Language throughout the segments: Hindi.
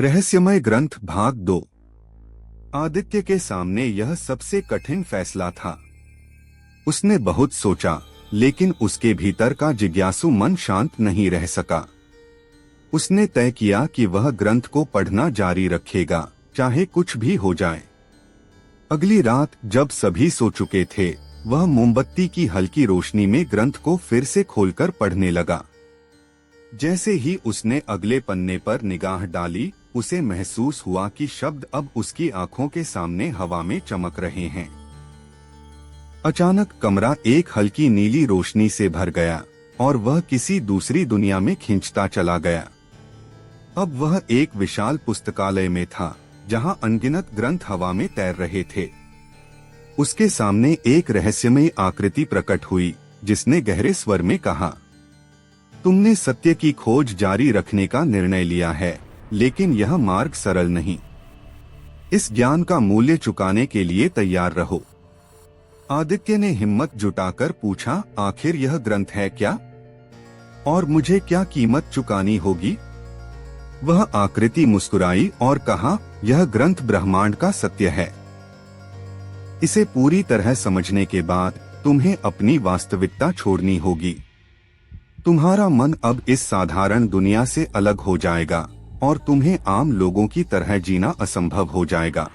रहस्यमय ग्रंथ भाग 2। आदित्य के सामने यह सबसे कठिन फैसला था। उसने बहुत सोचा, लेकिन उसके भीतर का जिज्ञासु मन शांत नहीं रह सका। उसने तय किया कि वह ग्रंथ को पढ़ना जारी रखेगा, चाहे कुछ भी हो जाए। अगली रात जब सभी सो चुके थे, वह मोमबत्ती की हल्की रोशनी में ग्रंथ को फिर से खोलकर पढ़ने लगा। जैसे ही उसने अगले पन्ने पर निगाह डाली, उसे महसूस हुआ कि शब्द अब उसकी आंखों के सामने हवा में चमक रहे हैं। अचानक कमरा एक हल्की नीली रोशनी से भर गया और वह किसी दूसरी दुनिया में खींचता चला गया। अब वह एक विशाल पुस्तकालय में था, जहां अनगिनत ग्रंथ हवा में तैर रहे थे। उसके सामने एक रहस्यमयी आकृति प्रकट हुई, जिसने गहरे स्वर में कहा, तुमने सत्य की खोज जारी रखने का निर्णय लिया है, लेकिन यह मार्ग सरल नहीं। इस ज्ञान का मूल्य चुकाने के लिए तैयार रहो। आदित्य ने हिम्मत जुटाकर पूछा, आखिर यह ग्रंथ है क्या? और मुझे क्या कीमत चुकानी होगी? वह आकृति मुस्कुराई और कहा, यह ग्रंथ ब्रह्मांड का सत्य है। इसे पूरी तरह समझने के बाद तुम्हें अपनी वास्तविकता छोड़नी होगी। तुम्हारा मन अब इस साधारण दुनिया से अलग हो जाएगा और तुम्हें आम लोगों की तरह जीना असंभव हो जाएगा।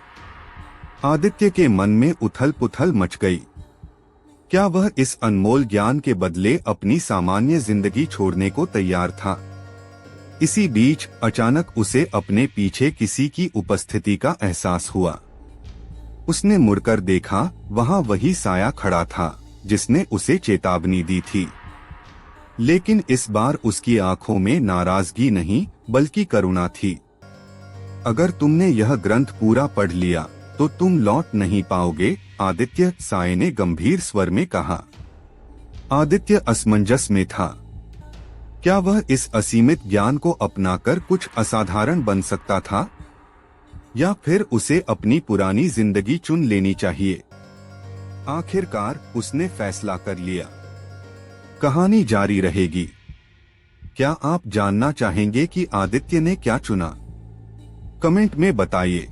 आदित्य के मन में उथल-पुथल मच गई। क्या वह इस अनमोल ज्ञान के बदले अपनी सामान्य जिंदगी छोड़ने को तैयार था? इसी बीच अचानक उसे अपने पीछे किसी की उपस्थिति का एहसास हुआ। उसने मुड़कर देखा, वहां वही साया खड़ा था जिसने उसे चेतावनी दी थी। लेकिन इस बार उसकी आंखों में नाराजगी नहीं, बल्कि करुणा थी। अगर तुमने यह ग्रंथ पूरा पढ़ लिया तो तुम लौट नहीं पाओगे, आदित्य, साये ने गंभीर स्वर में कहा। आदित्य असमंजस में था। क्या वह इस असीमित ज्ञान को अपनाकर कुछ असाधारण बन सकता था, या फिर उसे अपनी पुरानी जिंदगी चुन लेनी चाहिए? आखिरकार उसने फैसला कर लिया। कहानी जारी रहेगी। क्या आप जानना चाहेंगे कि आदित्य ने क्या चुना? कमेंट में बताइए।